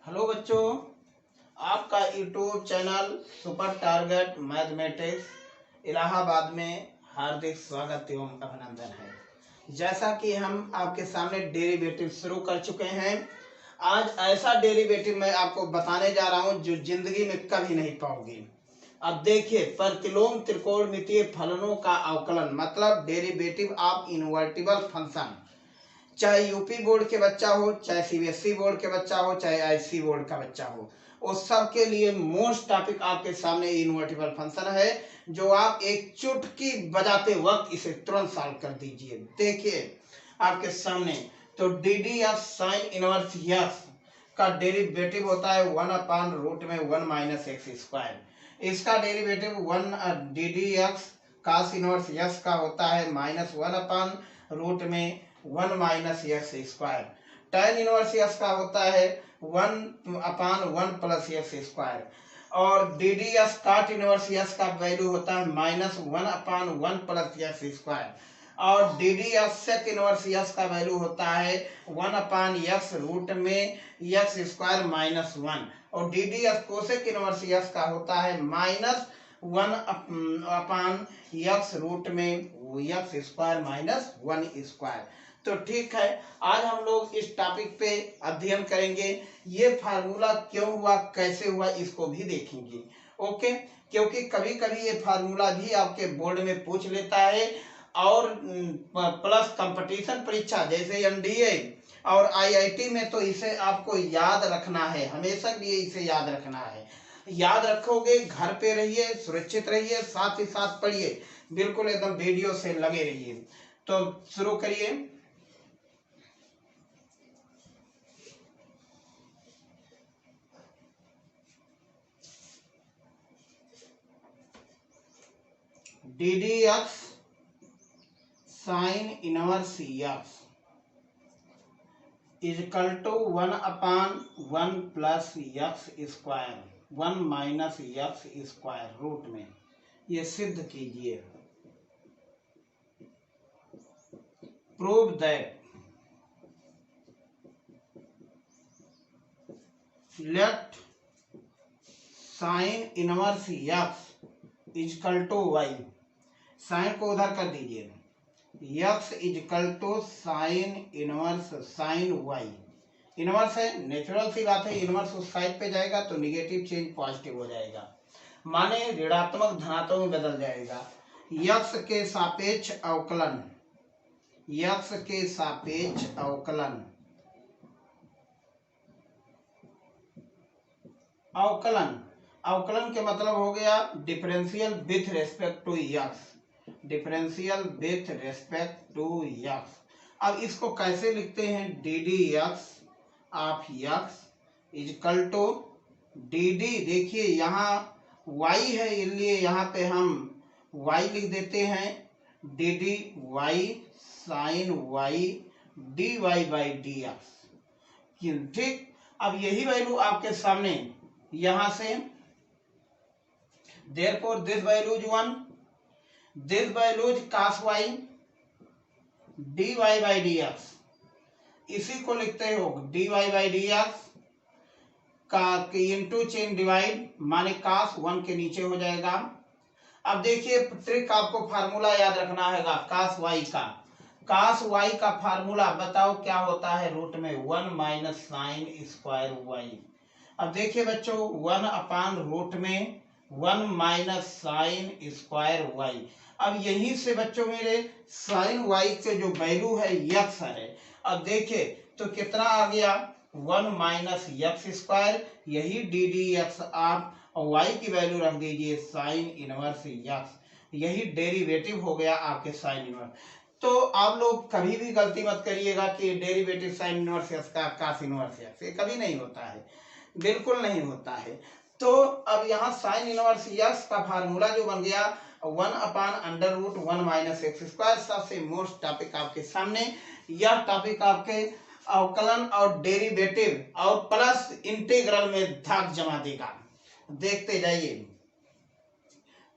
Hello बच्चों, आपका YouTube channel super target mathematics Allahabad में हार्दिक स्वागत एवं अभिनंदन है। जैसा कि हम आपके सामने डेरिवेटिव शुरू कर चुके हैं, आज ऐसा डेरिवेटिव मैं आपको बताने जा रहा हूं जो जिंदगी में कभी नहीं पाओगे। अब देखिए, प्रतिलोम त्रिकोणमितीय फलनों का अवकलन मतलब डेरिवेटिव ऑफ इनवर्टिबल फंक्शन, चाहे यूपी बोर्ड के बच्चा हो, चाहे सीबीएसई बोर्ड के बच्चा हो, चाहे आईसी बोर्ड का बच्चा हो, उस सब के लिए मोस्ट टॉपिक आपके सामने इनवर्टिबल फंक्शन है, जो आप एक चुटकी बजाते वक्त इसे तुरंत सॉल्व कर दीजिए। देखिए आपके सामने, तो d d f sine inverse x का डेरिवेटिव होता है 1/रूट में 1 माइनस एक्स स्क्वायर। इसका derivative 1 d d x cos inverse x का होता है -1/रूट में 1 minus x square. tan inverse x का होता है 1/1 प्लस एक्स स्क्वायर। और d d x cot inverse x का वैल्यू होता है -1/1 प्लस एक्स स्क्वायर। और d d x sec inverse x का वैल्यू होता है 1/x रूट में एक्स स्क्वायर -1। और d d S cosec inverse x का होता है -1/x रूट में एक्स स्क्वायर -1 स्क्वायर। तो ठीक है, आज हम लोग इस टॉपिक पे अध्ययन करेंगे। ये फार्मूला क्यों हुआ, कैसे हुआ, इसको भी देखेंगे। ओके, क्योंकि कभी कभी ये फार्मूला भी आपके बोर्ड में पूछ लेता है, और प्लस कंपटीशन परीक्षा जैसे एनडीए और आईआईटी में तो इसे आपको याद रखना है, हमेशा के लिए इसे याद रखना है। याद रखोगे, घर पे रहिए, सुरक्षित रहिए, साथ ही साथ पढ़िए, बिल्कुल एकदम वीडियो से लगे रहिए। तो शुरू करिए। D d x sine inverse x equal to 1/1 plus x square 1 minus x square root में। ये सिद्ध कीजिए। Prove that let sine inverse x equal to y. Sine को उधर कर दीजिए, x equal to sine inverse sine y. Inverse है, natural सी बात है, इनवर्स उस साइड पे जाएगा तो निगेटिव चेंज पॉजिटिव हो जाएगा, माने ऋणात्मक धनात्मक में बदल जाएगा। एक्स के सापेक्ष अवकलन, एक्स के सापेक्ष अवकलन, अवकलन अवकलन के मतलब हो गया differential with respect to x, differential with respect to x. अब इसको कैसे लिखते हैं, d d x of x equal to d d, देखिए यहाँ y है, इसलिए यहाँ पे हम y लिख देते हैं, d d y sine y d y by d x. ठीक, अब यही वैल्यू आपके सामने यहाँ से, therefore this value is 1, this value is cos y dy by dx। इसी को लिखते हो dy by dx का इंटू चेन डिवाइड, माने cos 1 के नीचे हो जाएगा। अब देखिए ट्रिक, आपको फार्मूला याद रखना है cos y का। cos y का फार्मूला बताओ क्या होता है, रूट में 1 माइनस साइन स्क्वायर y। अब देखिए बच्चों, 1/रूट में 1 माइनस साइन स्क्वायर y। अब यहीं से बच्चों मेरे साइन y के जो वैल्यू है x है। अब देखिए तो कितना आ गया, 1 माइनस एक्स स्क्वायर, यही डी डी एक्स आप y की वैल्यू रख दीजिए साइन इनवर्स x, यही डेरिवेटिव हो गया आपके साइन इनवर्स। तो आप लोग कभी भी गलती मत करिएगा कि डेरिवेटिव साइन इनवर्स x का कास इनवर्स x, ये कभी नहीं होता है, बिल्कुल नहीं होता है। तो अब यहाँ साइन इनवर्स एक्स का फार्मूला जो बन गया 1/√1 माइनस एक्स स्क्वायर। सबसे मोस्ट टॉपिक आपके सामने, यह टॉपिक आपके अवकलन और डेरिवेटिव और प्लस इंटीग्रल में धाक जमा देगा, देखते जाइए।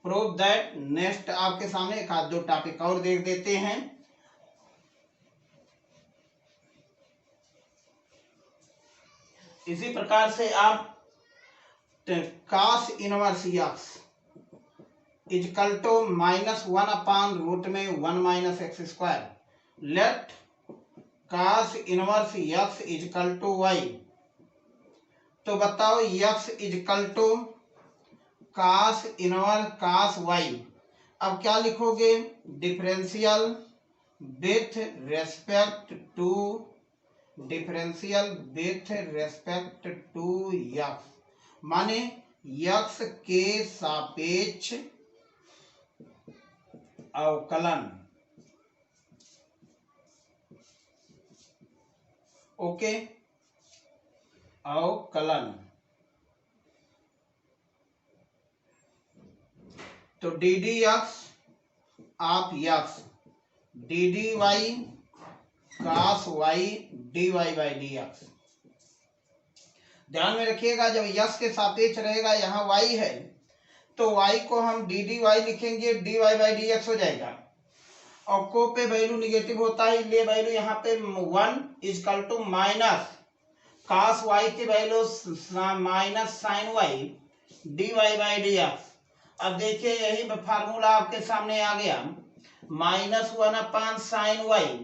प्रूव दैट, नेक्स्ट आपके सामने एक आध दो टॉपिक और देख देते हैं। इसी प्रकार से आप cos inverse x equal to -1 upon root में 1 minus x square, let cos inverse x equal to y. तो बताओ x equal to cos inverse cos y. अब क्या लिखोगे, differential with respect to x, माने यक्स के सापेक्ष अवकलन। ओके, अवकलन। तो d d x of x d d y cos y d y by d x. ध्यान में रखिएगा, जब यक्स के सापेक्ष रहेगा, यहाँ y है, तो y को हम डी डी वाई लिखेंगे, d y by d x हो जाएगा। और को पे वैल्यू निगेटिव होता है, इसलिए वैल्यू यहाँ पे 1 equal to minus cos y की value minus sine y d y by d x. अब देखिए यही फार्मूला आपके सामने आ गया, -1 अपान साइन वाई,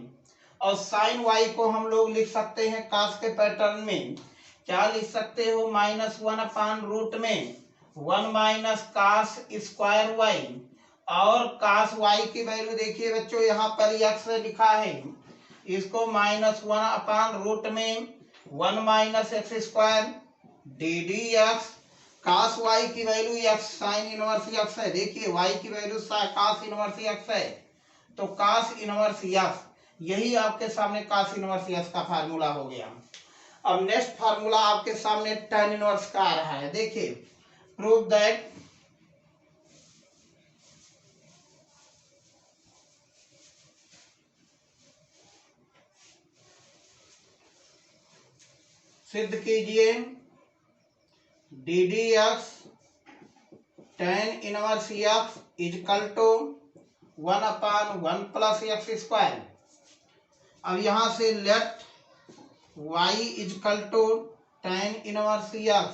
और साइन वाई को हम लोग लिख सकते हैं cos के पैटर्न में। क्या लिख सकते हो, -1 अपान रूट में 1 माइनस cos स्क्वायर वाई, और cos वाई की वैल्यू देखिए बच्चों यहाँ पर x लिखा है, इसको -1 अपान रूट में 1 minus x square d d x. cos y की value x sine inverse x है, देखिए y की वैल्यू cos इनवर्स x है, तो cos इनवर्स x, यही आपके सामने cos इनवर्स x का फार्मूला हो गया। अब नेक्स्ट फार्मूला आपके सामने tan इनवर्स का आ रहा है। देखिए, प्रूव दैट सिद्ध कीजिए d d x tan inverse x equal to 1 upon 1 plus x square. अब यहां से let y equal to tan inverse x,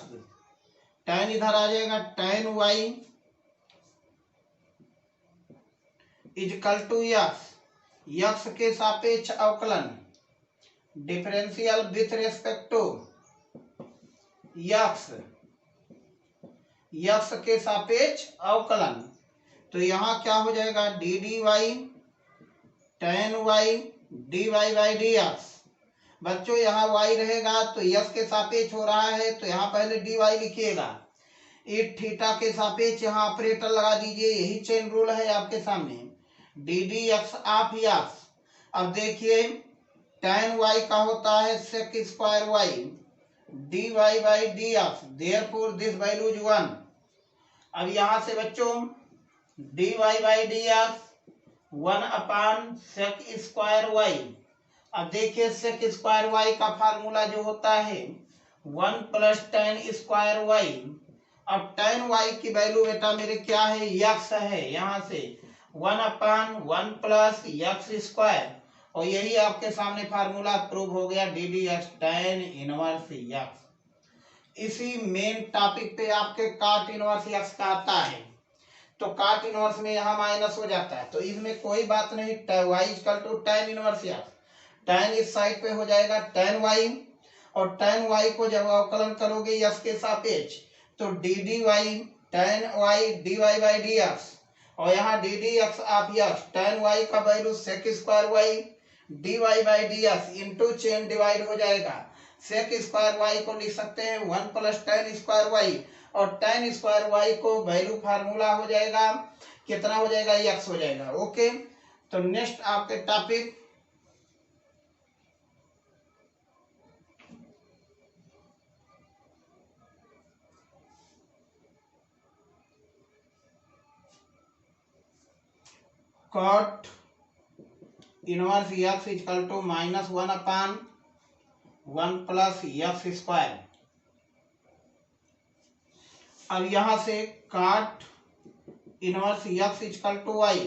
tan इधर आ जाएगा, tan y equal to x के सापेक्ष अवकलन, differential with respect to x के सापेक्ष अवकलन। तो यहाँ क्या हो जाएगा, d d y tan y d y by d x. बच्चों यहाँ y रहेगा तो x के सापेक्ष हो रहा है, तो यहाँ पहले डी वाई लिखिएगा, एक थीटा के सापेक्ष यहाँ ऑपरेटर लगा दीजिए, यही चेन रूल है आपके सामने, d d x of x. अब देखिए tan y का होता है sec square y d y by d x, therefore this value is 1। अब यहाँ से बच्चों d y by d x 1 upon sec square y। अब देखिए sec स्क्वायर y का फार्मूला जो होता है 1 प्लस tan स्क्वायर y। अब tan y की वैल्यू बेटा मेरे क्या है, x है, यहाँ से 1 अपान 1 प्लस एक्स स्क्वायर, और यही आपके सामने फार्मूला प्रूव हो गया, D d x tan inverse x। इसी मेन टॉपिक पे आपके cot इनवर्स x का आता है, तो cot इनवर्स में यहाँ माइनस हो जाता है, तो इसमें कोई बात नहीं, y equal to tan inverse x, tan इस साइड पे हो जाएगा tan y, और tan y को जब अवकलन करोगे x के सापेक्ष, तो d d y tan y d y by d x, और यहाँ d d x of x tan y का value sec square y d y by d x into chain divide हो जाएगा, sec स्क्वायर y को लिख सकते हैं 1 plus tan square y, और tan स्क्वायर y को वैल्यू फार्मूला हो जाएगा, कितना हो जाएगा, x हो जाएगा। ओके, तो नेक्स्ट आपके topic cot inverse x equal to -1 upon 1 plus x square. अब यहां से cot inverse x equal to y,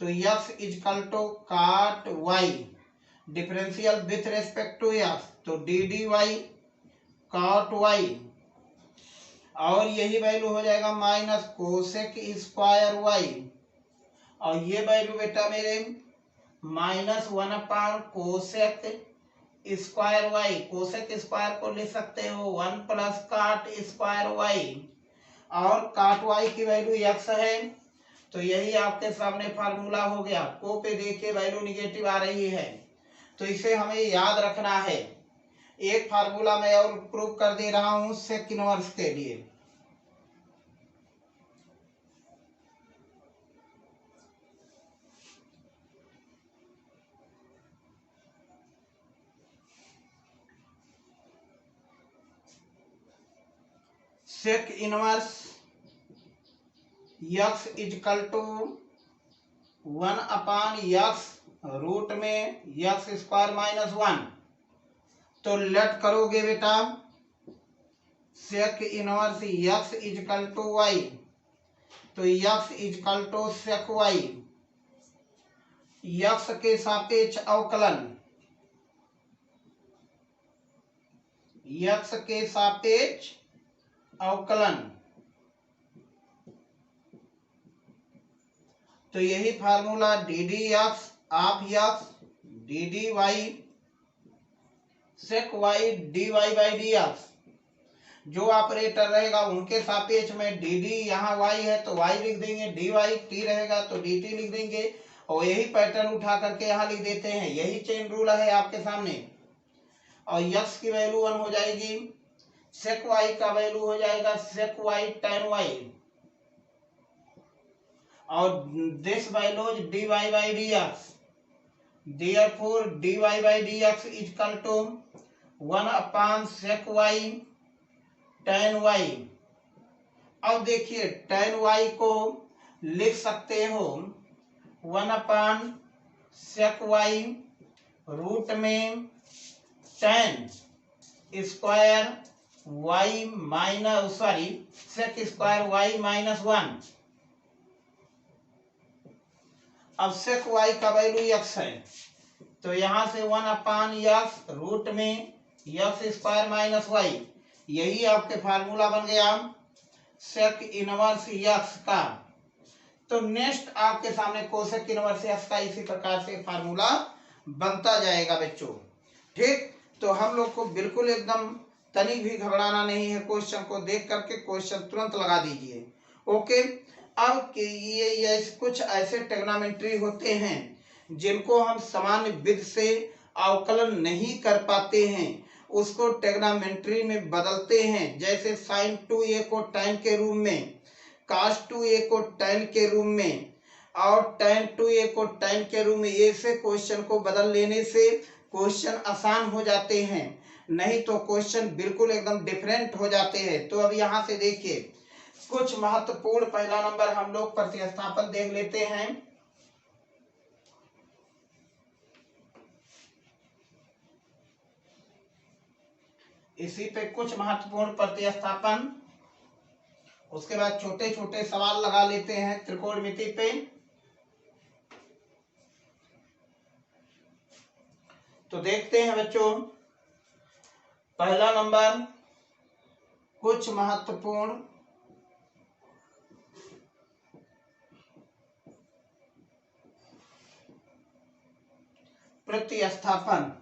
तो x equal to cot y, differential with respect to x, तो d d y cot y, और यही value हो जाएगा minus cosec square Y, और ये वैल्यू बेटा मेरे minus 1 cosec square y. Cosec square को लिख सकते हो 1 प्लस काट स्क्वायर वाई, और काट वाई की वैल्यू x है, तो यही आपके सामने फार्मूला हो गया। को पे देखिए वैल्यू निगेटिव आ रही है, तो इसे हमें याद रखना है। एक फार्मूला मैं और प्रूव कर दे रहा हूं सेक इनवर्स के लिए। Sec inverse x equal to 1/x root में x स्क्वायर माइनस 1। तो लेट करोगे बेटा sec inverse x equal to y, तो x equal to sec y, x के सापेक्ष अवकलन, x के सापेक्ष अवकलन, तो यही formula d d x of x d d y sec y d y by d x, जो ऑपरेटर रहेगा उनके सापेक्ष में डी डी, यहाँ वाई है तो वाई लिख देंगे, डी वाई टी रहेगा तो डी टी लिख देंगे, और यही पैटर्न उठा करके यहाँ लिख देते हैं। यही चेन रूल है आपके सामने। और यक्स की वैल्यू 1 हो जाएगी, सेक वाई का वैल्यू हो जाएगा सेक वाई टेन वाई, और this values d y by d x, therefore d y by d x equal to 1 sec y tan y. अब देखिए टेन वाई को लिख सकते हो 1 सेक वाई रूट में tan square y minus sec square y minus 1। अब sec y का value x है, तो यहां से 1/x रूट में x स्क्वायर माइनस वाई, यही आपके फार्मूला बन गया सेक इनवर्स x का। तो नेक्स्ट आपके सामने कोसेक इनवर्स x का इसी प्रकार से फार्मूला बनता जाएगा बच्चों। ठीक, तो हम लोग को बिल्कुल एकदम तनिक भी घबराना नहीं है। क्वेश्चन को देख करके क्वेश्चन तुरंत लगा दीजिए। ओके, अब के ये कुछ ऐसे ट्रिग्नोमेट्री होते हैं जिनको हम सामान्य विधि से अवकलन नहीं कर पाते हैं, उसको ट्रिग्नोमेट्री में बदलते हैं। जैसे sin 2a को tan के रूप में, cos 2a को tan के रूप में, और tan 2a को tan के रूप में, ऐसे क्वेश्चन को बदल लेने से क्वेश्चन आसान हो जाते हैं, नहीं तो क्वेश्चन बिल्कुल एकदम डिफरेंट हो जाते हैं। तो अब यहाँ से देखिए कुछ महत्वपूर्ण, पहला नंबर हम लोग प्रतिस्थापन देख लेते हैं। इसी पे कुछ महत्वपूर्ण प्रतिस्थापन, उसके बाद छोटे छोटे सवाल लगा लेते हैं त्रिकोणमिति पे। तो देखते हैं बच्चों, पहला नंबर कुछ महत्वपूर्ण प्रतिस्थापन।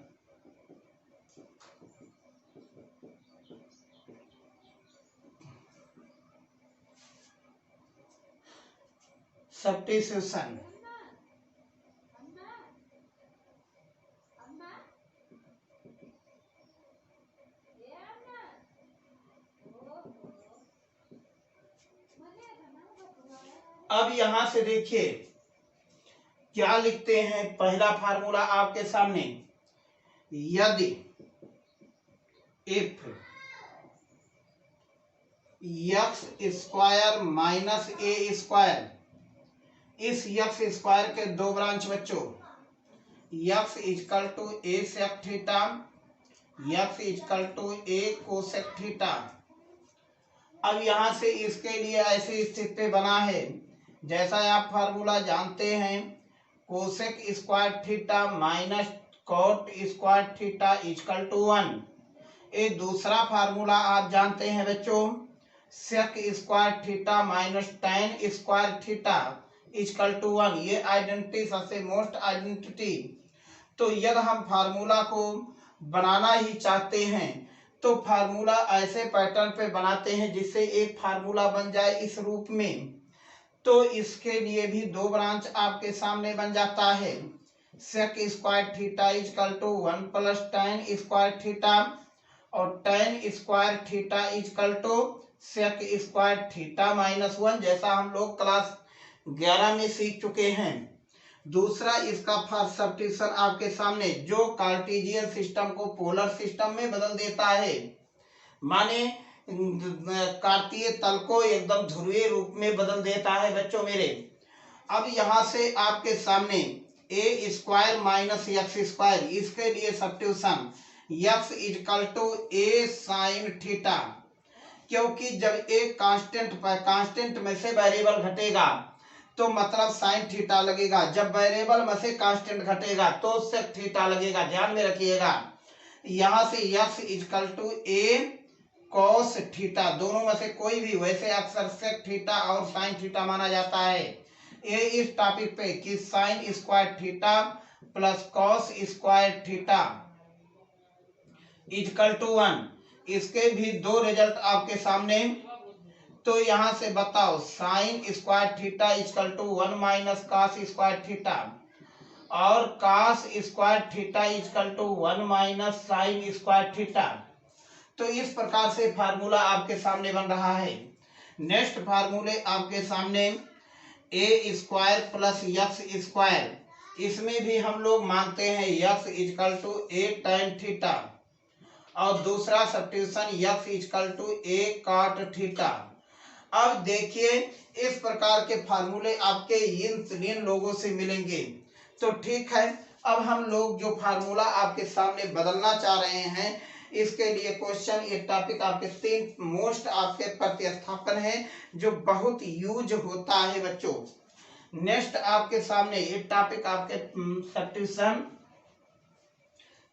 सब्स्टिट्यूशन। अब यहां से देखिए क्या लिखते हैं। पहला फार्मूला आपके सामने, यदि if x square minus a square, इस एक्स स्क्वायर के दो ब्रांच बच्चों, x equal to a sec theta, x equal to a cosec theta. अब यहां से इसके लिए ऐसी स्थिति बना है, जैसा आप फार्मूला जानते हैं, cosec square theta minus cot square theta equal to 1। ये दूसरा फार्मूला आप जानते हैं बच्चों, sec square theta minus tan square theta equal to 1। ये आइडेंटिटी सबसे मोस्ट आइडेंटिटी। तो यदि हम फार्मूला को बनाना ही चाहते हैं तो फार्मूला ऐसे पैटर्न पे बनाते हैं जिससे एक फार्मूला बन जाए इस रूप में। तो इसके लिए भी दो ब्रांच आपके सामने बन जाता है। Sec square theta equal to 1 plus tan square theta और tan square theta equal to sec square theta minus 1, जैसा हम लोग क्लास 11 में सीख चुके हैं। दूसरा इसका फर्स्ट सब्स्टिट्यूशन आपके सामने, जो कार्टेशियन सिस्टम को पोलर सिस्टम में बदल देता है, माने कार्तीय तल को एकदम ध्रुवीय रूप में बदल देता है बच्चों मेरे। अब यहाँ से आपके सामने a square minus x square, इसके लिए substitution x equal to a sine theta, क्योंकि जब एक कांस्टेंट में से वेरिएबल घटेगा तो मतलब साइन थीटा लगेगा, जब वेरिएबल में से कांस्टेंट घटेगा तो सेक थीटा लगेगा, ध्यान में रखिएगा। यहाँ से x equal to a cos theta, दोनों में से कोई भी, वैसे अक्सर सेक थीटा और साइन थीटा माना जाता है। ये इस टॉपिक पे कि sine square theta plus cos square theta equal to 1, इसके भी दो रिजल्ट आपके सामने। तो यहाँ से बताओ sine square theta equal to 1 minus cos square theta और cos square theta equal to 1 minus sine square theta. तो इस प्रकार से फार्मूला आपके सामने बन रहा है। नेक्स्ट फार्मूले आपके सामने a square plus x square, इसमें भी हम लोग मानते हैं x equal to a tan theta और दूसरा substitution x equal to a cot theta. अब देखिए इस प्रकार के फार्मूले आपके इन लोगों से मिलेंगे। तो ठीक है, अब हम लोग जो फार्मूला आपके सामने बदलना चाह रहे हैं, इसके लिए क्वेश्चन, ये टॉपिक आपके 3 मोस्ट आपके प्रतिस्थापन है जो बहुत यूज होता है बच्चों। नेक्स्ट आपके सामने ये टॉपिक आपके सब्स्टिट्यूशन,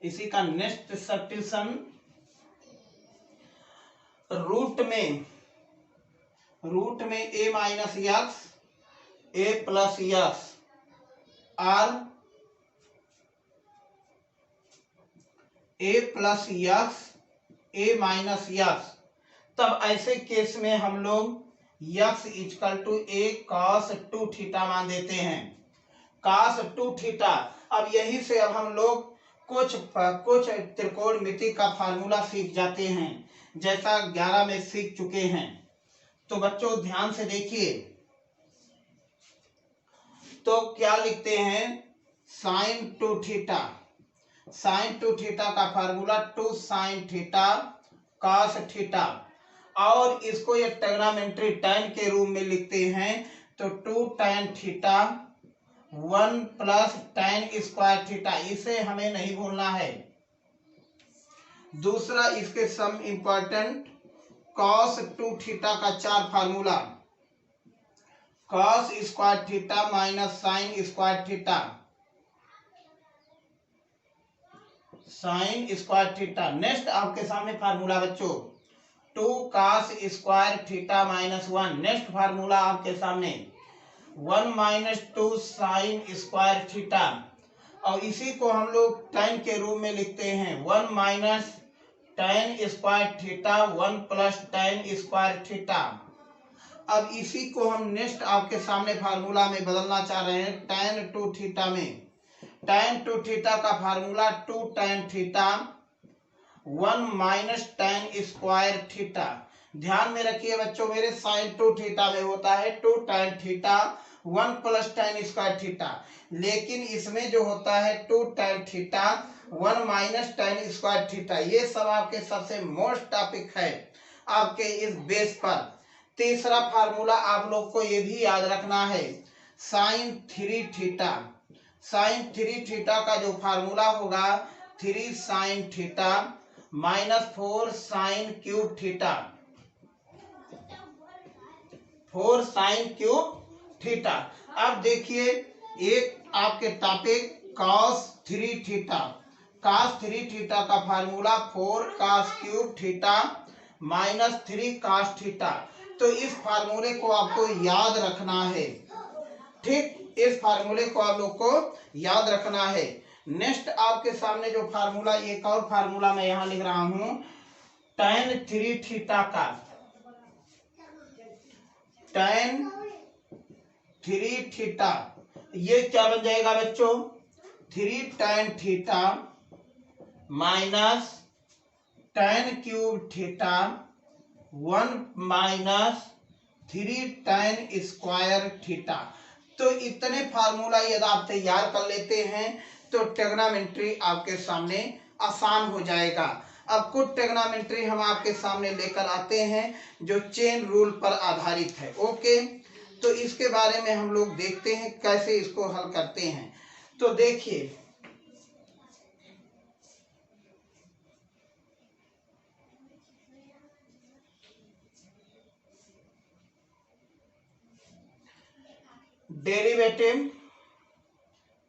इसी का नेक्स्ट सब्स्टिट्यूशन रूट में a minus x a plus x और a plus x a minus x. तब ऐसे केस में हम लोग x equal to a cos 2 theta मान देते हैं, कॉस 2 थीटा। अब यही से अब हम लोग कुछ त्रिकोणमिति का फार्मूला सीख जाते हैं, जैसा 11 में सीख चुके हैं। तो बच्चों ध्यान से देखिए, तो क्या लिखते हैं, साइन 2 थीटा, साइन 2 थीटा का formula 2 sine theta cos theta, और इसको ये ट्रिग्नोमेट्री tan के रूप में लिखते हैं तो 2 tan theta 1 plus tan square theta, इसे हमें नहीं भूलना है। दूसरा इसके सम इंपॉर्टेंट cos 2 थीटा का 4 formula, cos square theta minus sine square theta, sign square theta. Next आपके सामने फार्मूला बच्चों 2 cos square theta minus 1। Next formula आपके सामने 1 माइनस 2 साइन स्क्वायर थीटा, और इसी को हम लोग tan के रूप में लिखते हैं 1 minus tan square theta 1 plus tan square theta. अब इसी को हम नेक्स्ट आपके सामने फार्मूला में बदलना चाह रहे हैं tan 2 थीटा में। tan 2 थीटा का formula 2 tan theta 1 minus tan square theta. ध्यान में रखिए बच्चों मेरे, sin 2 थीटा में होता है 2 tan theta 1 plus tan square theta, लेकिन इसमें जो होता है 2 tan theta 1 minus tan square theta. ये सब आपके सबसे मोस्ट टॉपिक है आपके इस बेस पर। तीसरा फार्मूला आप लोग को ये भी याद रखना है साइन 3 थीटा, साइन 3 थीटा का जो फार्मूला होगा 3 sine theta minus 4 sine cube theta, 4 sine cube theta. अब देखिए एक आपके topic cos 3 theta, cos 3 theta का formula 4 cos cube theta minus 3 cos theta. तो इस फार्मूले को आपको याद रखना है, ठीक, इस फार्मूले को आप लोग को याद रखना है। नेक्स्ट आपके सामने जो फार्मूला, एक और फार्मूला मैं यहाँ लिख रहा हूं, tan 3 थीटा का, tan 3 थीटा, ये क्या बन जाएगा बच्चों, 3 tan theta minus tan cube theta 1 minus 3 tan square theta. तो इतने फार्मूला यदि आप तैयार कर लेते हैं तो ट्रिग्नोमेट्री आपके सामने आसान हो जाएगा। अब कुछ ट्रिग्नोमेट्री हम आपके सामने लेकर आते हैं जो चेन रूल पर आधारित है। ओके, तो इसके बारे में हम लोग देखते हैं कैसे इसको हल करते हैं। तो देखिए, derivative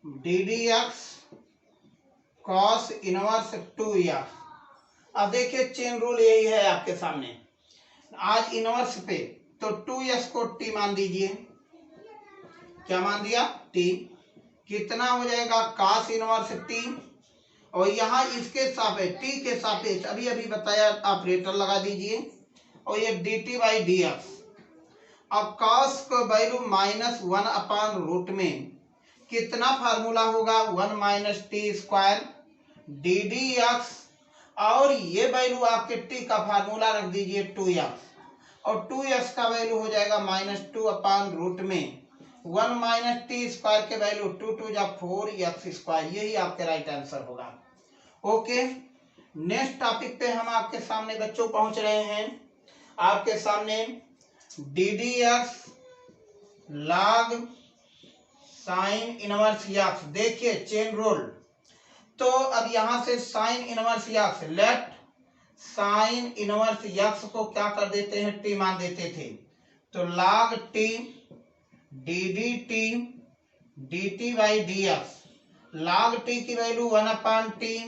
D d x cos inverse 2x। अब देखिए चेन रूल यही है आपके सामने, आज इनवर्स पे तो 2x को t मान दीजिए, क्या मान दिया, t, कितना हो जाएगा cos इनवर्स t, और यहाँ इसके सापेक्ष t के सापेक्ष अभी अभी बताया ऑपरेटर लगा दीजिए, और ये dt बाई डी एक्स। अब cos को वैल्यू -1 अपान रूट में कितना फार्मूला होगा, 1 minus T square d d x, और ये वैल्यू आपके t का फार्मूला रख दीजिए 2x, और 2x का वैल्यू हो जाएगा -2 अपान रूट में 1 माइनस टी स्क्वायर के वैल्यू 2 2 जा 4x स्क्वायर, यही आपके राइट आंसर होगा। ओके, नेक्स्ट टॉपिक पे हम आपके सामने बच्चों पहुंच रहे हैं। आपके सामने d d x log sign inverse x, देखिए चेन रूल। तो अब यहां से sine inverse x, late sine inverse x को क्या कर देते हैं, टी मान देते थे, तो log t d d t d t by d x, log t की value 1 upon t,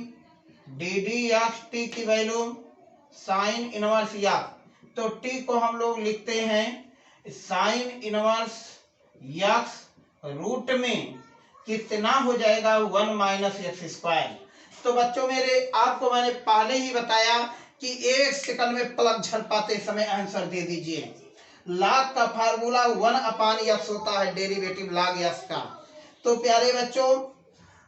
d d x t की वैल्यू साइन इनवर्स एक्स। तो टी को हम लोग लिखते हैं साइन इनवर्स एक्स रूट में कितना हो जाएगा 1 माइनस एक्स स्क्वायर। तो बच्चों मेरे, आपको मैंने पहले ही बताया कि 1 सेकंड में पलक झपकाते समय आंसर दे दीजिए। लॉग का फार्मूला 1 अपान एक्स होता है, डेरिवेटिव लॉग एक्स का। तो प्यारे बच्चों,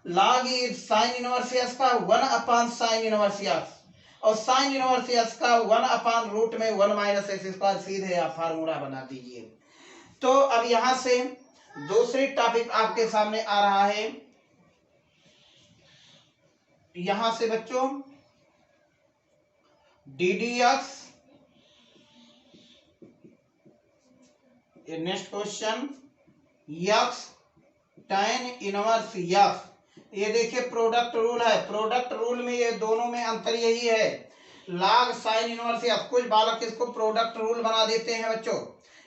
लॉग साइन इनवर्स एक्स का 1 अपान साइन इनवर्स एक्स, और साइन इनवर्स एक्स का 1 अपान रूट में 1 माइनस एक्स स्क्वायर, सीधे आप फार्मूला बना दीजिए। तो अब यहां से दूसरी टॉपिक आपके सामने आ रहा है। यहां से बच्चों D d x, next question, x tan inverse x. ये देखिए प्रोडक्ट रूल है, प्रोडक्ट रूल में ये दोनों में अंतर यही है, log साइन इनवर्स एक्स। कुछ बालक इसको प्रोडक्ट रूल बना देते हैं बच्चों,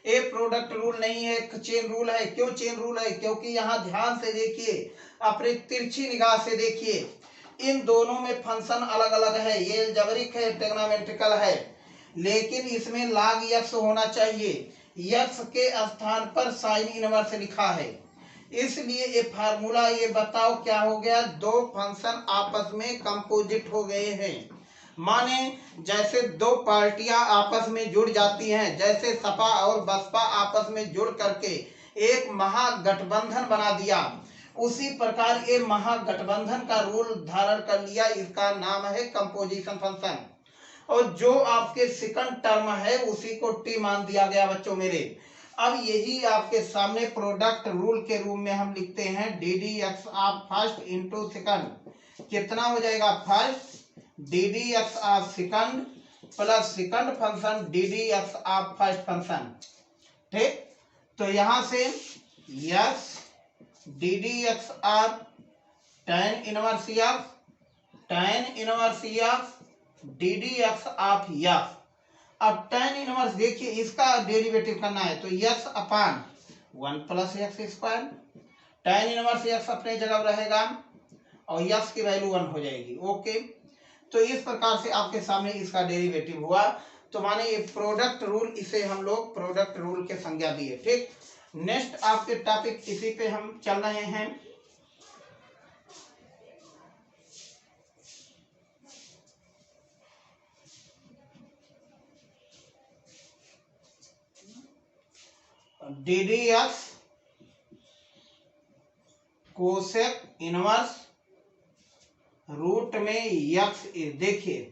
ये प्रोडक्ट रूल नहीं है, चेन रूल है। क्यों चेन रूल है, क्योंकि यहाँ ध्यान से देखिए, अपनी तिरछी निगाह से देखिए, इन दोनों में फंक्शन अलग अलग है, ये अलजेब्रिक है, ट्रिग्नोमेट्रिकल है, लेकिन इसमें log x होना चाहिए, x के स्थान पर साइन इनवर्स लिखा है, इसलिए ये फार्मूला, ये बताओ क्या हो गया, दो फंक्शन आपस में कंपोजिट हो गए हैं। माने जैसे दो पार्टियां आपस में जुड़ जाती हैं, जैसे सपा और बसपा आपस में जुड़ करके एक महागठबंधन बना दिया, उसी प्रकार ये महागठबंधन का रूल धारण कर लिया, इसका नाम है कंपोजिशन फंक्शन। और जो आपके सेकंड टर्म है उसी को टी मान दिया गया बच्चों मेरे। अब यही आपके सामने प्रोडक्ट रूल के रूप में हम लिखते हैं d d x of first into second, कितना हो जाएगा, first D d x of second plus second function D d x of first function. ठीक, तो यहां से yes D d x of tan inverse x, tan inverse x d d x of x. अब tan inverse देखिए, इसका derivative करना है, तो x अपान 1 plus x square, tan inverse x अपने जगह रहेगा और यक्स की वैल्यू 1 हो जाएगी। ओके, तो इस प्रकार से आपके सामने इसका डेरिवेटिव हुआ। तो माने ये प्रोडक्ट रूल, इसे हम लोग प्रोडक्ट रूल के संज्ञा दिए। ठीक, नेक्स्ट आपके टॉपिक इसी पे हम चल रहे हैं। DDX कोसेक इनवर्स रूट में यक्स। देखिए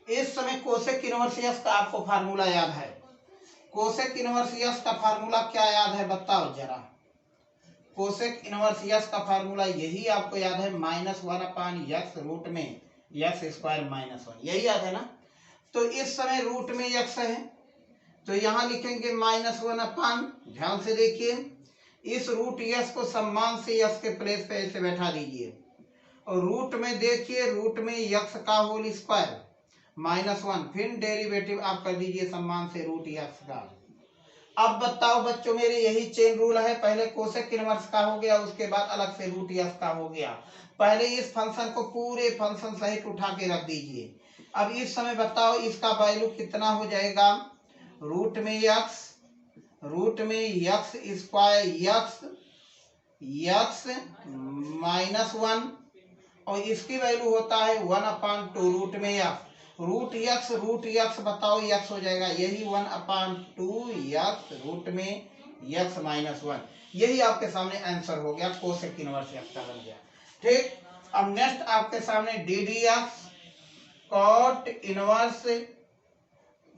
इस समय कोसेक इनवर्स यक्स का आपको फार्मूला याद है? कोसेक इनवर्स यक्स का फार्मूला क्या याद है बताओ जरा। कोसेक इनवर्स यक्स का फार्मूला यही आपको याद है, -1/x रूट में x² -1, यही याद है ना। तो इस समय रूट में यक्स है तो यहां लिखेंगे -1/, ध्यान से देखिए इस रूट यक्स को सम्मान से यक्स के प्लेस पे ऐसे बैठा दीजिए और रूट में देखिए रूट में यक्स का होल स्क्वायर -1, फिर डेरिवेटिव आप कर दीजिए सम्मान से रूट यक्स का। अब बताओ बच्चों मेरे यही चेन रूल है, पहले कोसेक इनवर्स का हो गया उसके बाद अलग से रूट यक्स का हो गया। पहले इस फंक्शन को पूरे फंक्शन सहित उठा के रख दीजिए। अब इस समय बताओ इसका वैल्यू कितना हो जाएगा, रूट में यक्स स्क्वायर यक्स -1 और इसकी वैल्यू होता है 1/2 रूट में यक्स। रूट यक्स बताओ यक्स हो जाएगा यही 1/2 यक्स रूट में यक्स -1। यही आपके सामने आंसर हो गया, कोसेक इनवर्स यक्स का बन गया। ठीक, अब नेक्स्ट आपके सामने DDX cot inverse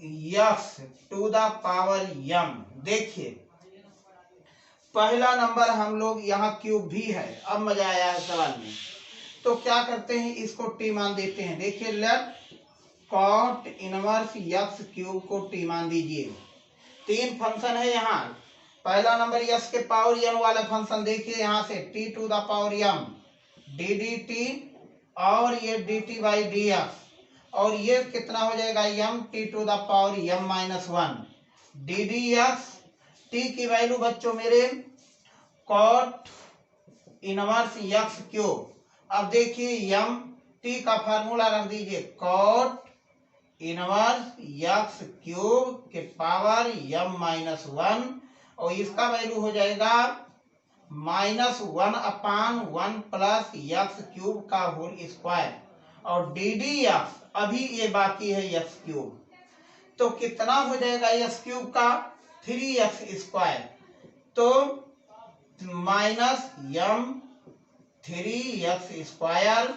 x to the power m। देखिए पहला नंबर हम लोग यहाँ क्यूब भी है, अब मजा आया है सवाल में। तो क्या करते हैं इसको टी मान देते हैं। देखिए let cot inverse x cube को टी मान दीजिए। 3 फंक्शन है यहाँ, पहला नंबर यक्स के पावर n वाला फंक्शन देखिए यहाँ से t to the power m ddt और ये dt/dx और ये कितना हो जाएगा m t to the power m -1 ddx। t की वैल्यू बच्चों मेरे कॉट इनवर्स यक्स क्यूब। अब देखिए m t का फार्मूला रख दीजिए कॉट इनवर्स यक्स क्यूब के पावर m -1 और इसका वैल्यू हो जाएगा -1/1 प्लस यक्स क्यूब का होल स्क्वायर और DDX अभी ये बाकी है यक्स क्यूब। तो कितना हो जाएगा यक्स क्यूब का 3x², तो -m3x²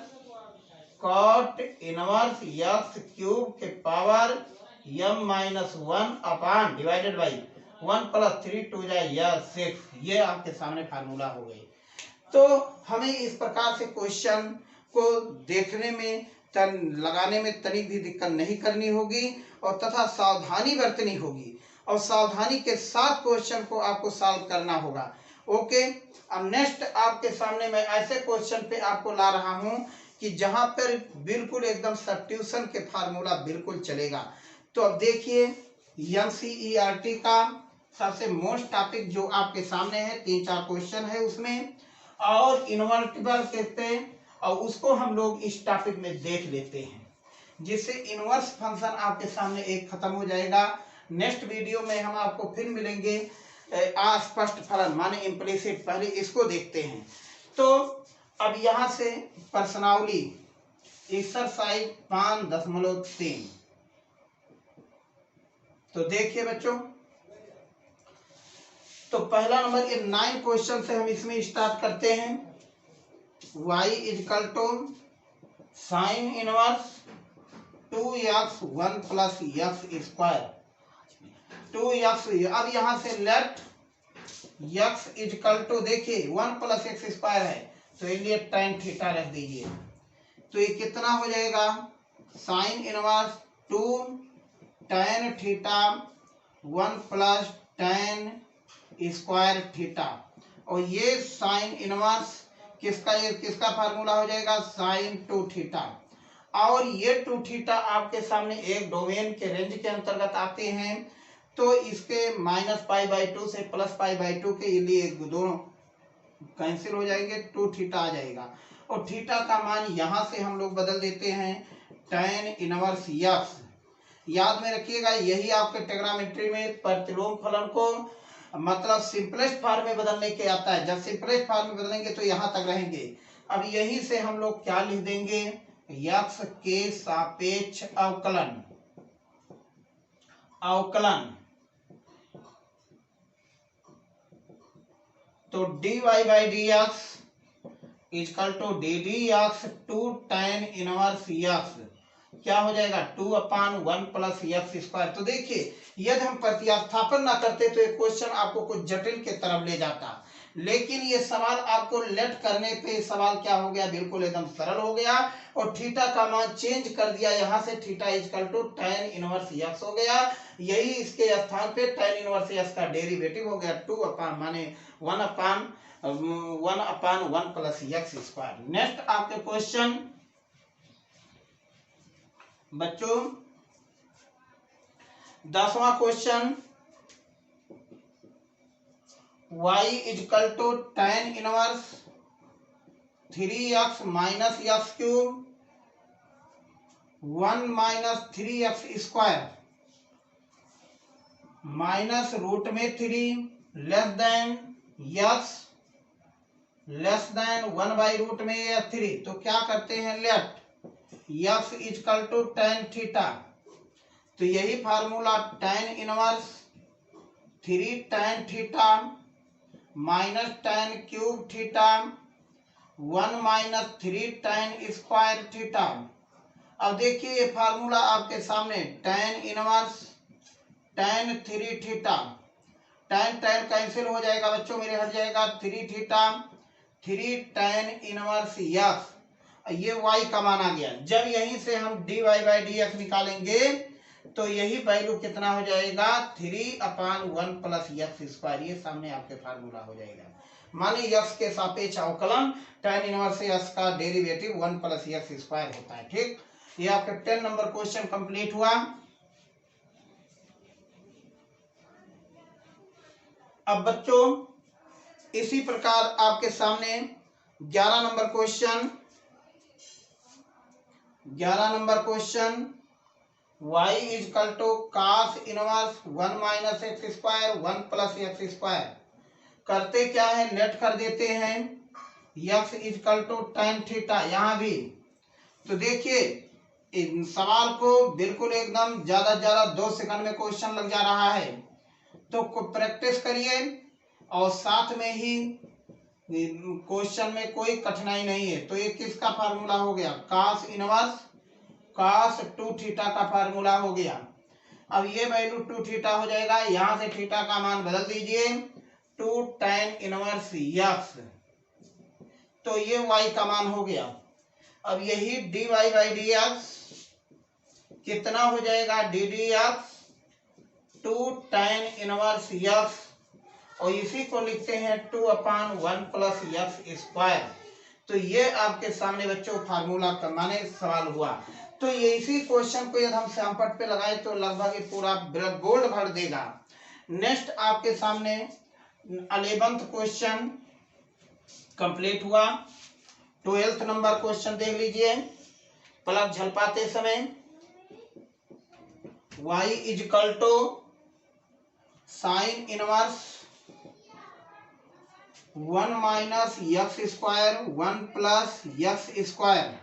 cot inverse x cube के पावर m -1 डिवाइडेड बाई 1 + 3 2 जाए 6। ये आपके सामने फार्मूला हो गई। तो हमें इस प्रकार से क्वेश्चन को देखने में लगाने में तनी भी दिक्कत नहीं करनी होगी और तथा सावधानी बरतनी होगी और सावधानी के साथ क्वेश्चन को आपको सॉल्व करना होगा। ओके, अब नेक्स्ट आपके सामने मैं ऐसे क्वेश्चन पे आपको ला रहा हूं कि जहां पर बिल्कुल एकदम सब्स्टिट्यूशन के फार्मूला बिल्कुल चलेगा। तो अब देखिए NCERT का सबसे मोस्ट टॉपिक जो आपके सामने है 3-4 क्वेश्चन है उसमें और इनवर्टिबल कहते हैं और उसको हम लोग इस टॉपिक में देख लेते हैं जिससे इनवर्स फंक्शन आपके सामने एक खत्म हो जाएगा। नेक्स्ट वीडियो में हम आपको फिर मिलेंगे अस्पष्ट फलन माने इम्प्लिसिट, पहले इसको देखते हैं। तो अब यहाँ से प्रश्नावली एक्सरसाइज 5.3 तो देखिए बच्चों, तो पहला नंबर ये 9 क्वेश्चन से हम इसमें स्टार्ट करते हैं। y = sin inverse 2x 1 + x²। 2x, अब यहाँ से लेट x = देखिए 1 + x² है तो इसलिए tan थीटा रख दीजिए। तो ये कितना हो जाएगा sin inverse 2 tan theta 1 + tan square theta और ये sin इनवर्स किसका फार्मूला हो जाएगा sin 2 थीटा और ये 2 थीटा आपके सामने एक डोमेन के रेंज के अंतर्गत आते हैं तो इसके -π/2 से +π/2 के लिए दोनों कैंसिल हो जाएंगे, 2 थीटा आ जाएगा और थीटा का मान यहां से हम लोग बदल देते हैं tan इनवर्स यक्स। याद में रखिएगा, यही आपके ट्रिग्नोमेट्री में प्रतिलोम फलन को मतलब सिंपलेस्ट फॉर्म में बदलने के आता है। जब सिंपलेस्ट फॉर्म में बदलेंगे तो यहां तक रहेंगे। अब यही से हम लोग क्या लिख देंगे, यक्स के सापेक्ष अवकलन। तो dy by d x equal to d d x to tan inverse x क्या हो जाएगा 2/1 प्लस यक्स स्क्वायर। तो देखिए, यदि हम प्रतिस्थापन ना करते तो ये क्वेश्चन आपको कुछ जटिल के तरफ ले जाता, लेकिन ये सवाल आपको लेट करने पे सवाल क्या हो गया, बिल्कुल एकदम सरल हो गया। और थीटा का मान चेंज कर दिया, यहाँ से theta equal to tan inverse x हो गया। यही इसके स्थान पे tan इनवर्स यक्स का डेरिवेटिव हो गया 2 माने 1/1 प्लस यक्स स्क्वायर। नेक्स्ट आपके क्वेश्चन बच्चों 10वां question, y equal to tan inverse 3x minus x cube 1 minus 3x square minus root में 3 less than x less than 1 by root में 3। तो क्या करते हैं, let x equal to tan theta. तो यही formula tan inverse 3 tan theta minus tan cube theta 1 minus 3 tan square theta. अब देखिए ये फार्मूला आपके सामने tan inverse tan 3 theta, tan cancel हो जाएगा बच्चों, मेरे हट जाएगा 3 थीटा 3 tan इनवर्स यक्स, ये y का मान आ गया। जब यहीं से हम dy बाई डी एक्स निकालेंगे तो यही वैल्यू कितना हो जाएगा 3/1 प्लस यक्स स्क्वायर, ये सामने आपके फार्मूला हो जाएगा। माने यक्स के सापेक्ष अवकलन tan इनवर्स यक्स का डेरिवेटिव 1 प्लस यक्स स्क्वायर होता है। ठीक, ये आपका 10 नंबर क्वेश्चन कंप्लीट हुआ। अब बच्चों इसी प्रकार आपके सामने 11 number question y equal to cos inverse 1 minus x square 1 plus x square. करते क्या है, लेट कर देते हैं x equal to tan theta यहाँ भी। तो देखिए इन सवाल को बिल्कुल एकदम ज्यादा 2 सेकंड में क्वेश्चन लग जा रहा है, तो प्रैक्टिस करिए और साथ में ही क्वेश्चन में कोई कठिनाई नहीं है। तो ये किसका फार्मूला हो गया, cos इनवर्स cos 2 थीटा का फार्मूला हो गया। अब ये वैल्यू 2 थीटा हो जाएगा, यहां से थीटा का मान बदल दीजिए 2 tan इनवर्स यक्स, तो ये y का मान हो गया। अब यही dy बाई डी एक्स कितना हो जाएगा, d d x 2 tan inverse x, और इसी को लिखते हैं 2/1 प्लस यक्स स्क्वायर। तो ये आपके सामने बच्चों फार्मूला का माने सवाल हुआ। तो ये इसी क्वेश्चन को यदि हम सैंपट पे लगाए तो लगभग ये पूरा गोल्ड भर देगा। नेक्स्ट आपके सामने 11th क्वेश्चन कंप्लीट हुआ। 12th नंबर क्वेश्चन देख लीजिए, पलक झलपाते समय y equal to sine inverse 1 minus x square 1 plus x square.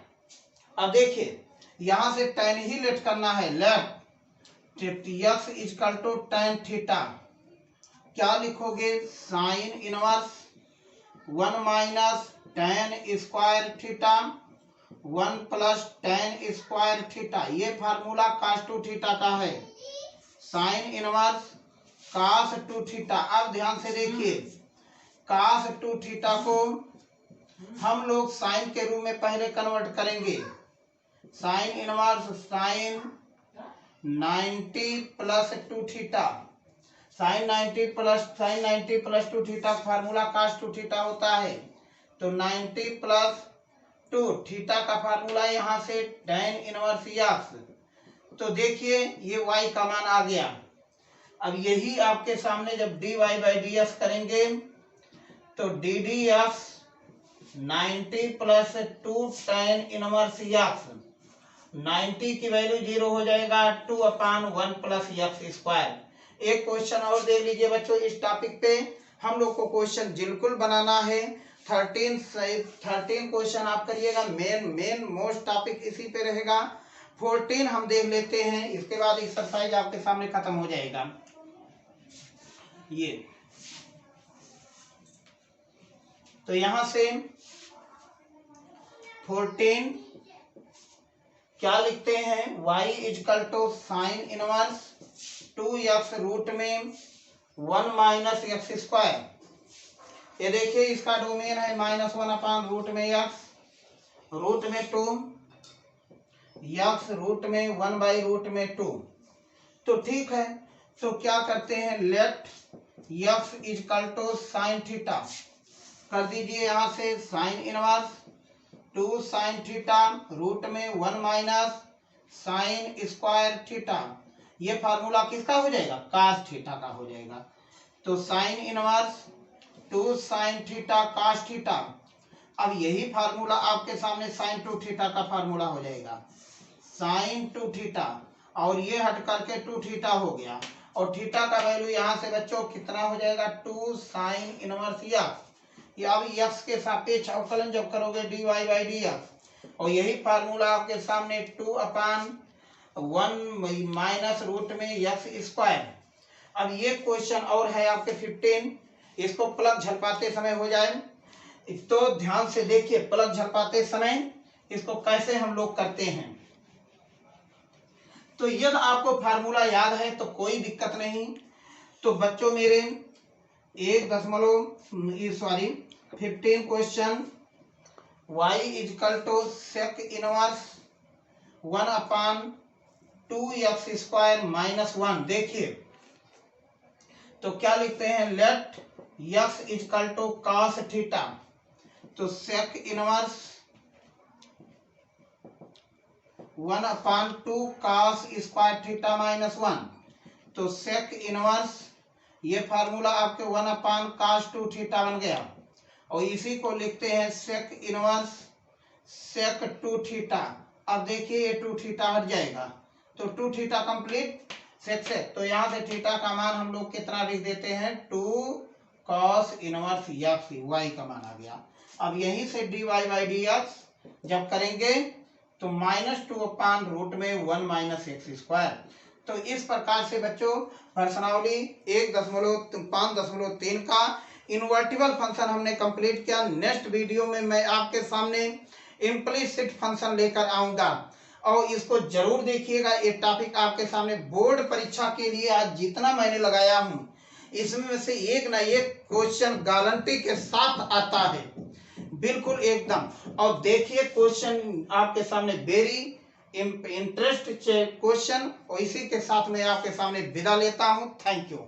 अब देखिए यहां से tan ही लेट करना है, let x equal to tan theta, क्या लिखोगे, sine inverse 1 minus tan square theta 1 plus tan square theta. ये फार्मूला cos 2 थीटा का है, साइन इनवर्स cos 2 थीटा। अब ध्यान से देखिए cos 2 थीटा को हम लोग साइन के रूप में पहले कन्वर्ट करेंगे, sine inverse sine 90 plus 2 theta, sine 90 plus 2 theta formula cos 2 theta होता है। तो 90 प्लस 2 थीटा का फार्मूला यहाँ से tan इनवर्स यक्स। तो देखिए ये y का मान आ गया। अब यही आपके सामने जब dy बाई डी एक्स करेंगे तो d d x 90 plus 2 tan inverse x। 90 की वैल्यू 0 हो जाएगा 2/1 प्लस एक्स स्क्वायर। एक क्वेश्चन और देख लीजिए बच्चों, इस टॉपिक पे हम लोग को क्वेश्चन बिल्कुल बनाना है। 13 क्वेश्चन आप करिएगा, मेन मोस्ट टॉपिक इसी पे रहेगा। 14 हम देख लेते हैं, इसके बाद एक्सरसाइज आपके सामने खत्म हो जाएगा। ये तो यहां से 14 क्या लिखते हैं, y equal to sine inverse 2x root में 1 माइनस एक्स स्क्वायर। ये देखिए इसका डोमेन है -1 रूट में x रूट में 2 x रूट में 1/√2। तो ठीक है, तो क्या करते हैं, let x equal to sine theta कर दीजिए। यहां से sine inverse 2 sine theta root में 1 माइनस साइन स्क्वायर थीटा। ये फार्मूला किसका हो जाएगा, कास थीटा का हो जाएगा। तो sine inverse 2 sine theta cos theta. अब यही फार्मूला आपके सामने साइन 2 थीटा का फार्मूला हो जाएगा, साइन 2 थीटा, और ये हट करके 2 थीटा हो गया। और थीटा का वैल्यू यहाँ से बच्चों कितना हो जाएगा, 2 साइन इनवर्स एक्स। ये अब एक्स के सापेक्ष अवकलन जब करोगे dy/dx, और यही फार्मूला आपके सामने 2/1 माइनस रूट में एक्स स्क्वायर। अब ये क्वेश्चन और है आपके 15, इसको प्लग झलपाते समय हो जाए तो ध्यान से देखिए। प्लग झलपाते समय इसको कैसे हम लोग करते हैं। तो यदि आपको फार्मूला याद है तो कोई दिक्कत नहीं। तो बच्चों मेरे 15 question y equal to sec inverse 1/2x square -1। देखिए तो क्या लिखते हैं, let x equal to cos theta. तो sec inverse 1/2 cos square theta -1। तो सेक इनवर्स ये फार्मूला आपके 1/cos 2 थीटा बन गया। और इसी को लिखते हैं सेक इनवर्स सेक 2 थीटा। अब देखिए ये 2 थीटा हट जाएगा, तो 2 थीटा कंप्लीट सेक। तो यहाँ से थीटा का मान हम लोग कितना लिख देते हैं, 2 cos इनवर्स एक्स, y का मान आ गया। अब यहीं से dy/dx जब करेंगे तो -2/√1 माइनस एक्स स्क्वायर। तो इस प्रकार से बच्चों प्रश्नावली 1.5.3 का इन्वर्टिबल फंक्शन हमने कंप्लीट किया। नेक्स्ट वीडियो में मैं आपके सामने इम्प्लिसिट फंक्शन लेकर आऊंगा, और इसको जरूर देखिएगा। ये टॉपिक आपके सामने बोर्ड परीक्षा के लिए आज जितना मैंने लगाया हूं, इसमें से एक ना एक क्वेश्चन गारंटी के साथ आता है, बिल्कुल एकदम। और देखिए क्वेश्चन आपके सामने वेरी इंटरेस्ट क्वेश्चन, और इसी के साथ मैं आपके सामने विदा लेता हूं। Thank you.